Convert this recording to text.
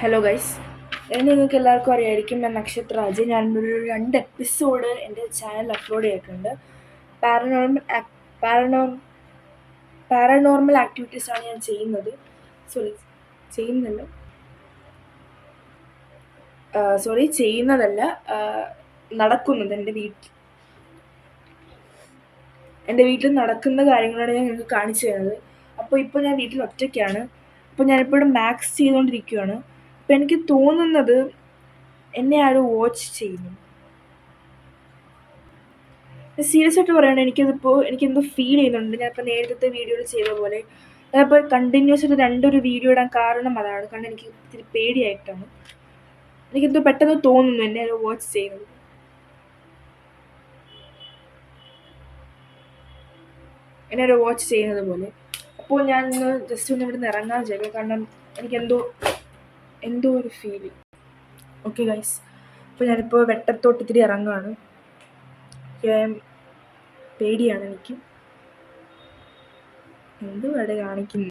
Hello guys, നിങ്ങൾക്ക് എല്ലാവർക്കും അറിയായിരിക്കും ഞാൻ നക്ഷത്രാജ്. ഞാനൊരു 2 എപ്പിസോഡ് എൻ്റെ ചാനൽ അപ്ലോഡ് ചെയ്തിട്ടുണ്ട്. പാരനോർമൽ പാരനോർമൽ ആക്ടിവിറ്റീസാണ് ഞാൻ ചെയ്യുന്നത്. ചെയ്യുന്നതല്ല, നടക്കുന്നത്. എൻ്റെ വീട്ടിൽ നടക്കുന്ന കാര്യങ്ങളാണ് ഞാൻ നിങ്ങൾക്ക് കാണിച്ചു തരുന്നത്. അപ്പോൾ ഇപ്പോൾ ഞാൻ വീട്ടിൽ ഒറ്റയ്ക്കാണ്. അപ്പോൾ ഞാനിപ്പോഴും മാക്സ് ചെയ്തുകൊണ്ടിരിക്കുകയാണ്. അപ്പോൾ എനിക്ക് തോന്നുന്നത് എന്നെ ആരും വാച്ച് ചെയ്യുന്നു. സീരിയസ് ആയിട്ട് പറയുകയാണെങ്കിൽ എനിക്കെന്തോ ഫീൽ ചെയ്യുന്നുണ്ട്. ഞാനിപ്പോൾ നേരത്തെ വീഡിയോയിൽ ചെയ്ത പോലെ ഞാനിപ്പോൾ കണ്ടിന്യൂസ് ആയിട്ട് 2 വീഡിയോ ഇടാൻ കാരണം അതാണ്. കാരണം എനിക്ക് ഇത്തിരി പേടിയായിട്ടാണ്. എനിക്കെന്തോ പെട്ടെന്ന് തോന്നുന്നു എന്നെ ആരും വാച്ച് ചെയ്യുന്നത്. എന്നെ ഒരു വാച്ച് ചെയ്യുന്നത് പോലെ. അപ്പോൾ ഞാൻ ജസ്റ്റ് ഒന്ന് ഇവിടുന്ന് ഇറങ്ങാൻ ചെയ്തു. കാരണം എനിക്കെന്തോ ഒരു ഫീലിംഗ്. ഓക്കെ ഗൈസ്, അപ്പോൾ ഞാനിപ്പോൾ വെട്ടത്തോട്ട് ഇത്തിരി ഇറങ്ങുകയാണ്. പേടിയാണ് എനിക്ക്. എന്തുവാടെ കാണിക്കുന്നത്?